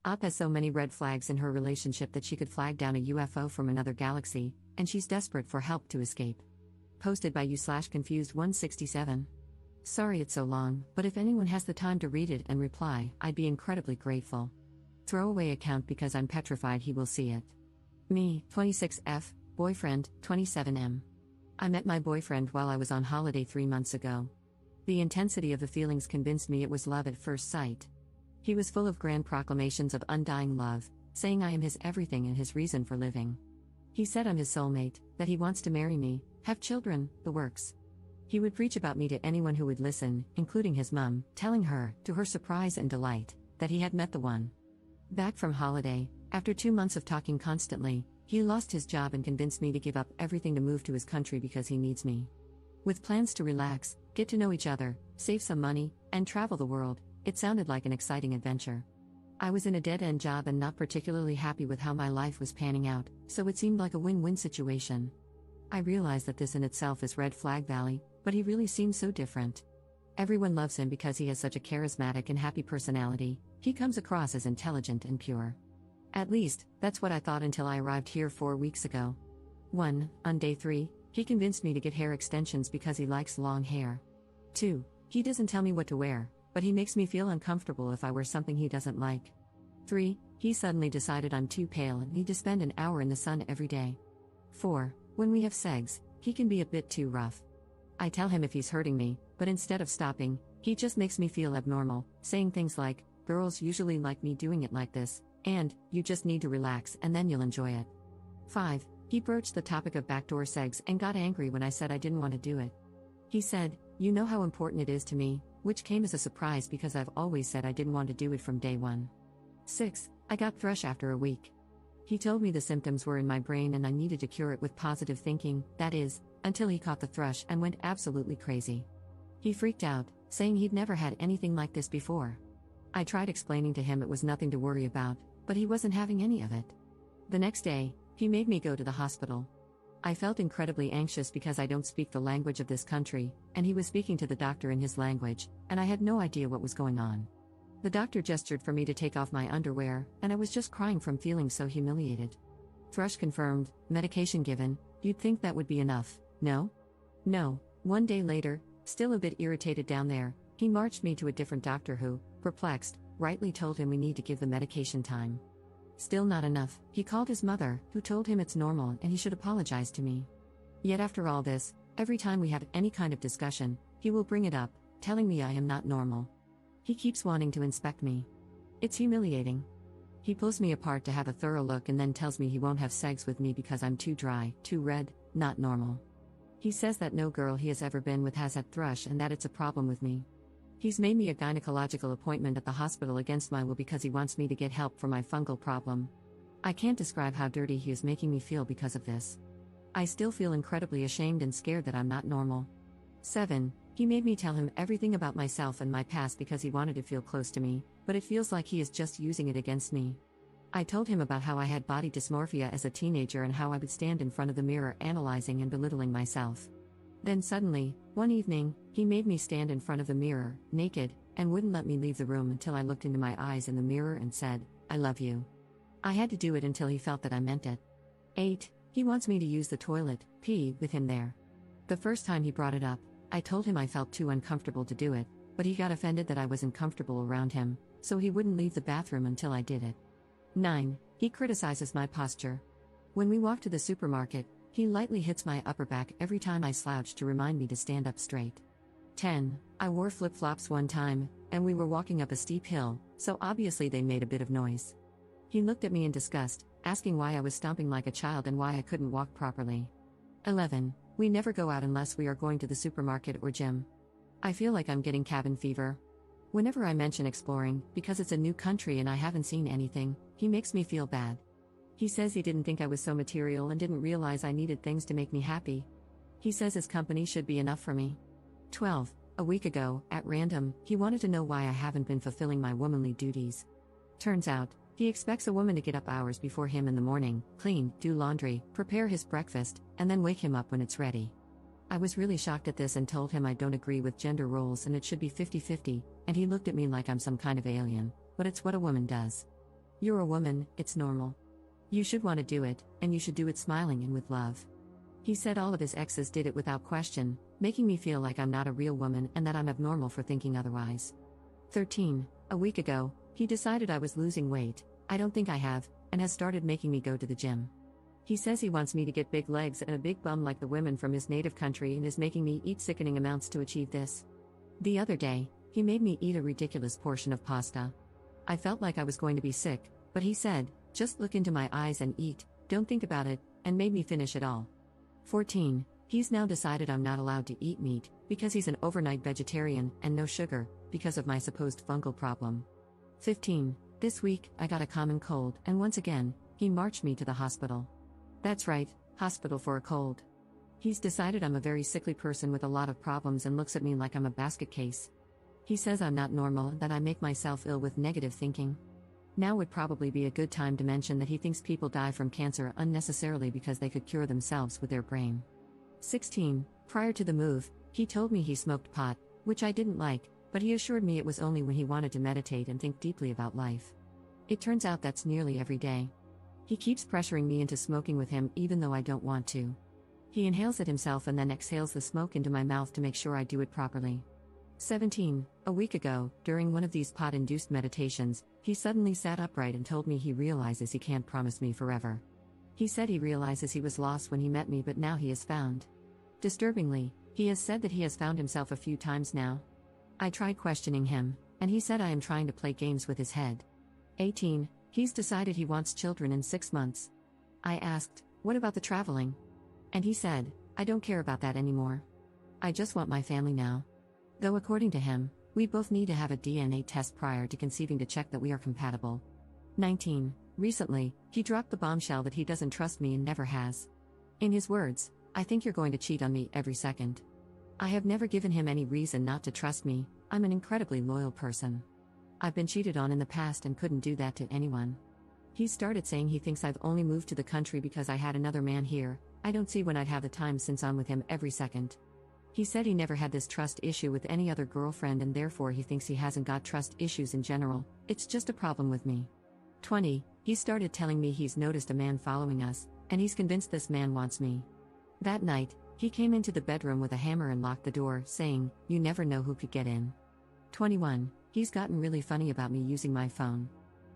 Op has so many red flags in her relationship that she could flag down a UFO from another galaxy, and she's desperate for help to escape. Posted by you/confused167. Sorry it's so long, but if anyone has the time to read it and reply, I'd be incredibly grateful. Throwaway account because I'm petrified he will see it. Me, 26F, boyfriend, 27M. I met my boyfriend while I was on holiday 3 months ago. The intensity of the feelings convinced me it was love at first sight. He was full of grand proclamations of undying love, saying I am his everything and his reason for living. He said I'm his soulmate, that he wants to marry me, have children, the works. He would preach about me to anyone who would listen, including his mum, telling her, to her surprise and delight, that he had met the one. Back from holiday, after 2 months of talking constantly, he lost his job and convinced me to give up everything to move to his country because he needs me. With plans to relax, get to know each other, save some money, and travel the world, it sounded like an exciting adventure. I was in a dead-end job and not particularly happy with how my life was panning out, so it seemed like a win-win situation. I realized that this in itself is red flag valley, but he really seems so different. Everyone loves him because he has such a charismatic and happy personality. He comes across as intelligent and pure. At least, that's what I thought until I arrived here 4 weeks ago. 1. On day 3, he convinced me to get hair extensions because he likes long hair. 2. He doesn't tell me what to wear, but he makes me feel uncomfortable if I wear something he doesn't like. 3. He suddenly decided I'm too pale and need to spend an hour in the sun every day. 4. When we have sex, he can be a bit too rough. I tell him if he's hurting me, but instead of stopping, he just makes me feel abnormal, saying things like, girls usually like me doing it like this, and, you just need to relax and then you'll enjoy it. 5. He broached the topic of backdoor sex and got angry when I said I didn't want to do it. He said, you know how important it is to me, which came as a surprise because I've always said I didn't want to do it from day one. 6. I got thrush after a week. He told me the symptoms were in my brain and I needed to cure it with positive thinking, that is, until he caught the thrush and went absolutely crazy. He freaked out, saying he'd never had anything like this before. I tried explaining to him it was nothing to worry about, but he wasn't having any of it. The next day, he made me go to the hospital. I felt incredibly anxious because I don't speak the language of this country, and he was speaking to the doctor in his language, and I had no idea what was going on. The doctor gestured for me to take off my underwear, and I was just crying from feeling so humiliated. Thrush confirmed, medication given, you'd think that would be enough, no? No. 1 day later, still a bit irritated down there, he marched me to a different doctor who, perplexed, rightly told him we need to give the medication time. Still not enough, he called his mother, who told him it's normal and he should apologize to me. Yet after all this, every time we have any kind of discussion, he will bring it up, telling me I am not normal. He keeps wanting to inspect me. It's humiliating. He pulls me apart to have a thorough look and then tells me he won't have sex with me because I'm too dry, too red, not normal. He says that no girl he has ever been with has had thrush and that it's a problem with me. He's made me a gynecological appointment at the hospital against my will because he wants me to get help for my fungal problem. I can't describe how dirty he is making me feel because of this. I still feel incredibly ashamed and scared that I'm not normal. 7. He made me tell him everything about myself and my past because he wanted to feel close to me, but it feels like he is just using it against me. I told him about how I had body dysmorphia as a teenager and how I would stand in front of the mirror analyzing and belittling myself. Then suddenly, one evening, he made me stand in front of the mirror, naked, and wouldn't let me leave the room until I looked into my eyes in the mirror and said, I love you. I had to do it until he felt that I meant it. 8. He wants me to use the toilet, pee, with him there. The first time he brought it up, I told him I felt too uncomfortable to do it, but he got offended that I wasn't comfortable around him, so he wouldn't leave the bathroom until I did it. 9. He criticizes my posture. When we walk to the supermarket, he lightly hits my upper back every time I slouch to remind me to stand up straight. 10. I wore flip-flops one time, and we were walking up a steep hill, so obviously they made a bit of noise. He looked at me in disgust, asking why I was stomping like a child and why I couldn't walk properly. 11. We never go out unless we are going to the supermarket or gym. I feel like I'm getting cabin fever. Whenever I mention exploring, because it's a new country and I haven't seen anything, he makes me feel bad. He says he didn't think I was so material and didn't realize I needed things to make me happy. He says his company should be enough for me. 12. A week ago, at random, he wanted to know why I haven't been fulfilling my womanly duties. Turns out, he expects a woman to get up hours before him in the morning, clean, do laundry, prepare his breakfast, and then wake him up when it's ready. I was really shocked at this and told him I don't agree with gender roles and it should be 50-50, and he looked at me like I'm some kind of alien, but it's what a woman does. You're a woman, it's normal. You should want to do it, and you should do it smiling and with love. He said all of his exes did it without question, making me feel like I'm not a real woman and that I'm abnormal for thinking otherwise. 13. A week ago, he decided I was losing weight, I don't think I have, and has started making me go to the gym. He says he wants me to get big legs and a big bum like the women from his native country and is making me eat sickening amounts to achieve this. The other day, he made me eat a ridiculous portion of pasta. I felt like I was going to be sick, but he said, just look into my eyes and eat, don't think about it, and made me finish it all. 14. He's now decided I'm not allowed to eat meat, because he's an overnight vegetarian, and no sugar, because of my supposed fungal problem. 15. This week, I got a common cold, and once again, he marched me to the hospital. That's right, hospital for a cold. He's decided I'm a very sickly person with a lot of problems and looks at me like I'm a basket case. He says I'm not normal and that I make myself ill with negative thinking. Now would probably be a good time to mention that he thinks people die from cancer unnecessarily because they could cure themselves with their brain. 16. Prior to the move, he told me he smoked pot, which I didn't like, but he assured me it was only when he wanted to meditate and think deeply about life. It turns out that's nearly every day. He keeps pressuring me into smoking with him even though I don't want to. He inhales it himself and then exhales the smoke into my mouth to make sure I do it properly. 17. A week ago, during one of these pot-induced meditations, he suddenly sat upright and told me he realizes he can't promise me forever. He said he realizes he was lost when he met me but now he is found. Disturbingly, he has said that he has found himself a few times now. I tried questioning him, and he said I am trying to play games with his head. 18. He's decided he wants children in 6 months. I asked, what about the traveling? And he said, I don't care about that anymore. I just want my family now. Though according to him, we both need to have a DNA test prior to conceiving to check that we are compatible. 19. Recently, he dropped the bombshell that he doesn't trust me and never has. In his words, I think you're going to cheat on me every second. I have never given him any reason not to trust me, I'm an incredibly loyal person. I've been cheated on in the past and couldn't do that to anyone. He started saying he thinks I've only moved to the country because I had another man here, I don't see when I'd have the time since I'm with him every second. He said he never had this trust issue with any other girlfriend and therefore he thinks he hasn't got trust issues in general, it's just a problem with me. 20. He started telling me he's noticed a man following us, and he's convinced this man wants me. That night, he came into the bedroom with a hammer and locked the door, saying, you never know who could get in. 21. He's gotten really funny about me using my phone.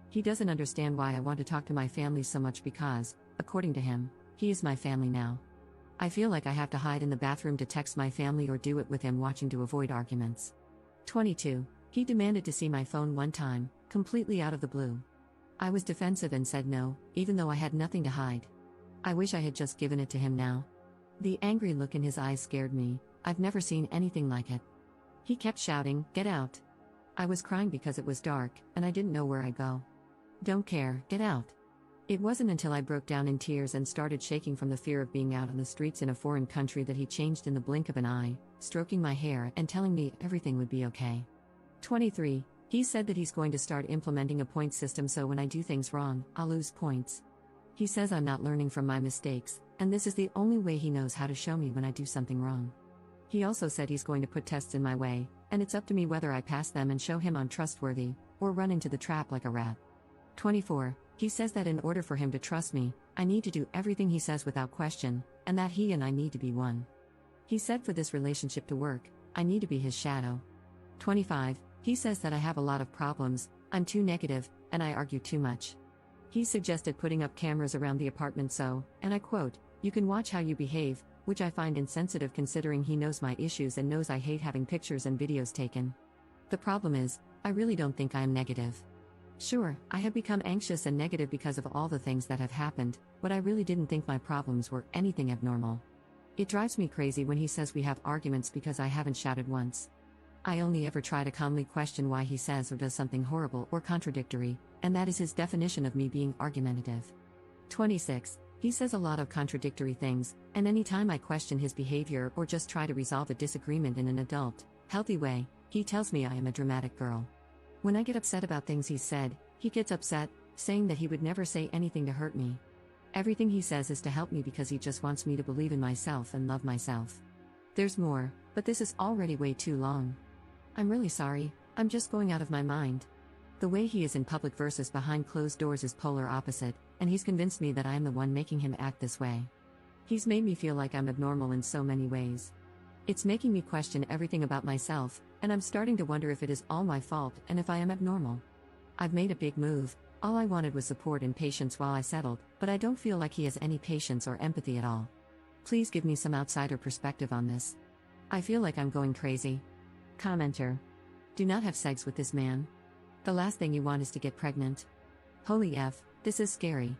He doesn't understand why I want to talk to my family so much because, according to him, he is my family now. I feel like I have to hide in the bathroom to text my family or do it with him watching to avoid arguments. 22. He demanded to see my phone one time, completely out of the blue. I was defensive and said no, even though I had nothing to hide. I wish I had just given it to him now. The angry look in his eyes scared me, I've never seen anything like it. He kept shouting, get out. I was crying because it was dark, and I didn't know where I'd go. Don't care, get out. It wasn't until I broke down in tears and started shaking from the fear of being out on the streets in a foreign country that he changed in the blink of an eye, stroking my hair and telling me everything would be okay. 23. He said that he's going to start implementing a point system so when I do things wrong, I'll lose points. He says I'm not learning from my mistakes, and this is the only way he knows how to show me when I do something wrong. He also said he's going to put tests in my way, and it's up to me whether I pass them and show him I'm trustworthy, or run into the trap like a rat. 24. He says that in order for him to trust me, I need to do everything he says without question, and that he and I need to be one. He said for this relationship to work, I need to be his shadow. 25. He says that I have a lot of problems, I'm too negative, and I argue too much. He suggested putting up cameras around the apartment so, and I quote, you can watch how you behave, which I find insensitive considering he knows my issues and knows I hate having pictures and videos taken. The problem is, I really don't think I am negative. Sure, I have become anxious and negative because of all the things that have happened, but I really didn't think my problems were anything abnormal. It drives me crazy when he says we have arguments because I haven't shouted once. I only ever try to calmly question why he says or does something horrible or contradictory, and that is his definition of me being argumentative. 26. He says a lot of contradictory things, and anytime I question his behavior or just try to resolve a disagreement in an adult, healthy way, he tells me I am a dramatic girl. When I get upset about things he said, he gets upset, saying that he would never say anything to hurt me. Everything he says is to help me because he just wants me to believe in myself and love myself. There's more, but this is already way too long. I'm really sorry, I'm just going out of my mind. The way he is in public versus behind closed doors is polar opposite, and he's convinced me that I am the one making him act this way. He's made me feel like I'm abnormal in so many ways. It's making me question everything about myself, and I'm starting to wonder if it is all my fault and if I am abnormal. I've made a big move. All I wanted was support and patience while I settled, but I don't feel like he has any patience or empathy at all. Please give me some outsider perspective on this. I feel like I'm going crazy. Commenter. Do not have sex with this man. The last thing you want is to get pregnant. Holy F, this is scary.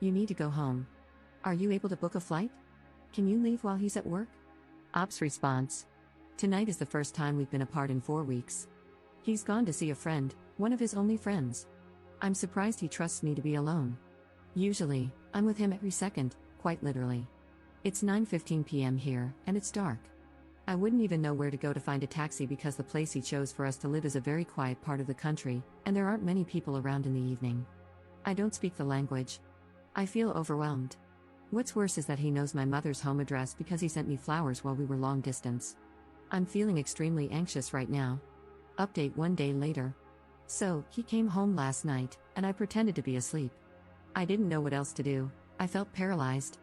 You need to go home. Are you able to book a flight? Can you leave while he's at work? Ops response. Tonight is the first time we've been apart in 4 weeks. He's gone to see a friend, one of his only friends. I'm surprised he trusts me to be alone. Usually, I'm with him every second, quite literally. It's 9:15 p.m. here, and it's dark. I wouldn't even know where to go to find a taxi because the place he chose for us to live is a very quiet part of the country, and there aren't many people around in the evening. I don't speak the language. I feel overwhelmed. What's worse is that he knows my mother's home address because he sent me flowers while we were long distance. I'm feeling extremely anxious right now. Update 1 day later. So, he came home last night, and I pretended to be asleep. I didn't know what else to do. I felt paralyzed.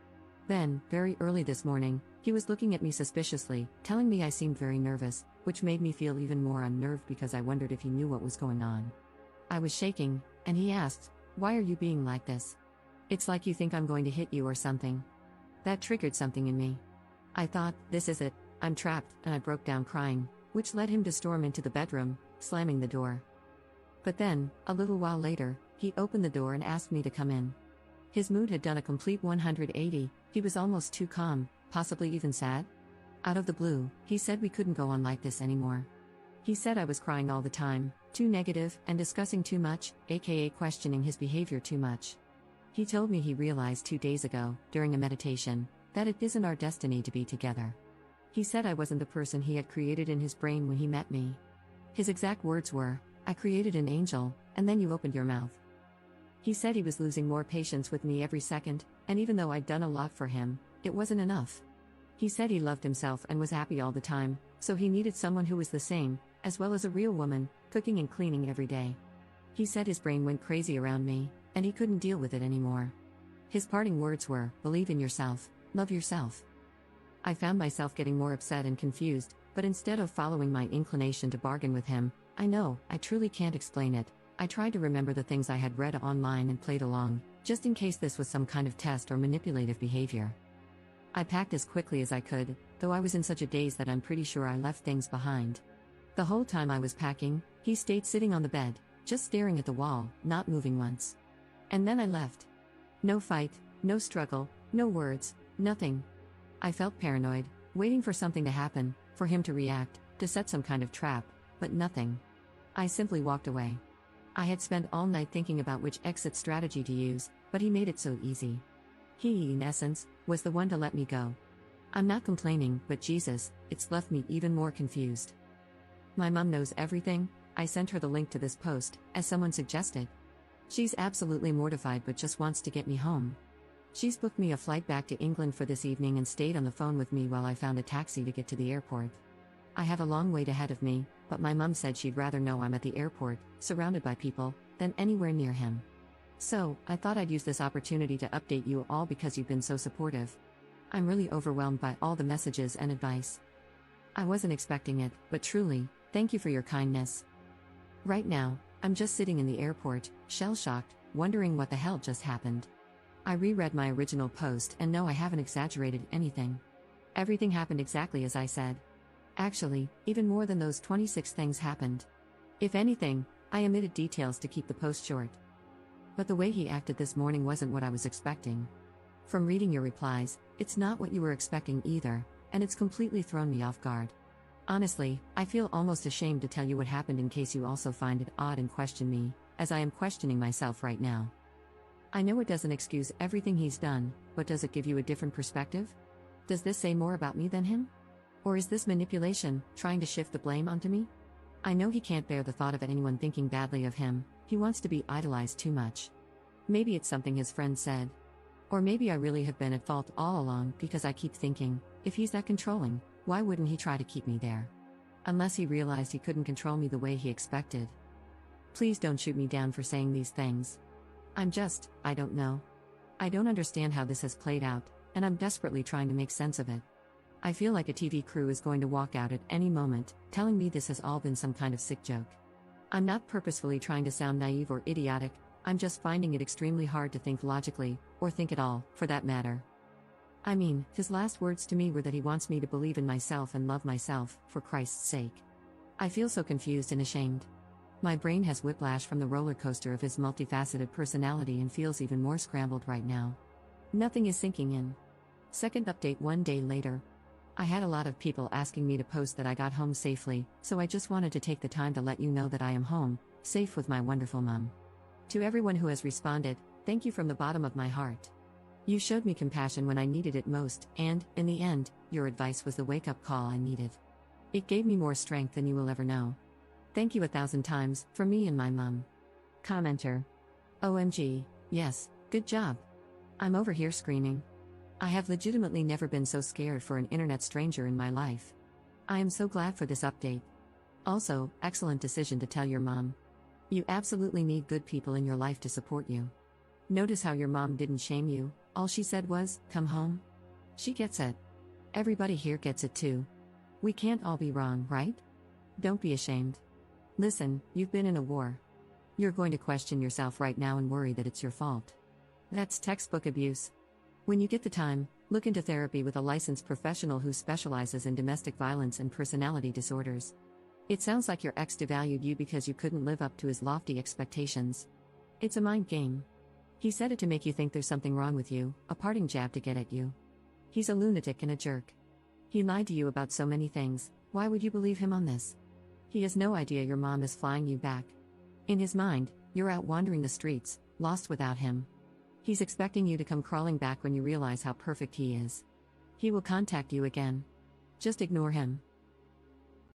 Then, very early this morning, he was looking at me suspiciously, telling me I seemed very nervous, which made me feel even more unnerved because I wondered if he knew what was going on. I was shaking, and he asked, "Why are you being like this? It's like you think I'm going to hit you or something." That triggered something in me. I thought, this is it, I'm trapped, and I broke down crying, which led him to storm into the bedroom, slamming the door. But then, a little while later, he opened the door and asked me to come in. His mood had done a complete 180, he was almost too calm, possibly even sad. Out of the blue, he said we couldn't go on like this anymore. He said I was crying all the time, too negative, and discussing too much, aka questioning his behavior too much. He told me he realized 2 days ago, during a meditation, that it isn't our destiny to be together. He said I wasn't the person he had created in his brain when he met me. His exact words were, "I created an angel, and then you opened your mouth." He said he was losing more patience with me every second, and even though I'd done a lot for him, it wasn't enough. He said he loved himself and was happy all the time, so he needed someone who was the same, as well as a real woman, cooking and cleaning every day. He said his brain went crazy around me, and he couldn't deal with it anymore. His parting words were, "Believe in yourself, love yourself." I found myself getting more upset and confused, but instead of following my inclination to bargain with him, I truly can't explain it. I tried to remember the things I had read online and played along, just in case this was some kind of test or manipulative behavior. I packed as quickly as I could, though I was in such a daze that I'm pretty sure I left things behind. The whole time I was packing, he stayed sitting on the bed, just staring at the wall, not moving once. And then I left. No fight, no struggle, no words, nothing. I felt paranoid, waiting for something to happen, for him to react, to set some kind of trap, but nothing. I simply walked away. I had spent all night thinking about which exit strategy to use, but he made it so easy. He, in essence, was the one to let me go. I'm not complaining, but Jesus, it's left me even more confused. My mom knows everything. I sent her the link to this post, as someone suggested. She's absolutely mortified but just wants to get me home. She's booked me a flight back to England for this evening and stayed on the phone with me while I found a taxi to get to the airport. I have a long wait ahead of me, but my mom said she'd rather know I'm at the airport, surrounded by people, than anywhere near him. So, I thought I'd use this opportunity to update you all because you've been so supportive. I'm really overwhelmed by all the messages and advice. I wasn't expecting it, but truly, thank you for your kindness. Right now, I'm just sitting in the airport, shell-shocked, wondering what the hell just happened. I reread my original post and no, I haven't exaggerated anything. Everything happened exactly as I said. Actually, even more than those 26 things happened. If anything, I omitted details to keep the post short. But the way he acted this morning wasn't what I was expecting. From reading your replies, it's not what you were expecting either, and it's completely thrown me off guard. Honestly, I feel almost ashamed to tell you what happened in case you also find it odd and question me, as I am questioning myself right now. I know it doesn't excuse everything he's done, but does it give you a different perspective? Does this say more about me than him? Or is this manipulation, trying to shift the blame onto me? I know he can't bear the thought of anyone thinking badly of him. He wants to be idolized too much. Maybe it's something his friend said. Or maybe I really have been at fault all along because I keep thinking, if he's that controlling, why wouldn't he try to keep me there? Unless he realized he couldn't control me the way he expected. Please don't shoot me down for saying these things. I don't know. I don't understand how this has played out, and I'm desperately trying to make sense of it. I feel like a TV crew is going to walk out at any moment, telling me this has all been some kind of sick joke. I'm not purposefully trying to sound naive or idiotic, I'm just finding it extremely hard to think logically, or think at all, for that matter. I mean, his last words to me were that he wants me to believe in myself and love myself, for Christ's sake. I feel so confused and ashamed. My brain has whiplash from the roller coaster of his multifaceted personality and feels even more scrambled right now. Nothing is sinking in. Second update 1 day later. I had a lot of people asking me to post that I got home safely, so I just wanted to take the time to let you know that I am home, safe with my wonderful mom. To everyone who has responded, thank you from the bottom of my heart. You showed me compassion when I needed it most, and, in the end, your advice was the wake-up call I needed. It gave me more strength than you will ever know. Thank you 1,000 times, from me and my mom. Commenter. OMG, yes, good job. I'm over here screaming. I have legitimately never been so scared for an internet stranger in my life. I am so glad for this update. Also, excellent decision to tell your mom. You absolutely need good people in your life to support you. Notice how your mom didn't shame you, all she said was, come home. She gets it. Everybody here gets it too. We can't all be wrong, right? Don't be ashamed. Listen, you've been in a war. You're going to question yourself right now and worry that it's your fault. That's textbook abuse. When you get the time, look into therapy with a licensed professional who specializes in domestic violence and personality disorders. It sounds like your ex devalued you because you couldn't live up to his lofty expectations. It's a mind game. He said it to make you think there's something wrong with you, a parting jab to get at you. He's a lunatic and a jerk. He lied to you about so many things, why would you believe him on this? He has no idea your mom is flying you back. In his mind, you're out wandering the streets, lost without him. He's expecting you to come crawling back when you realize how perfect he is. He will contact you again. Just ignore him.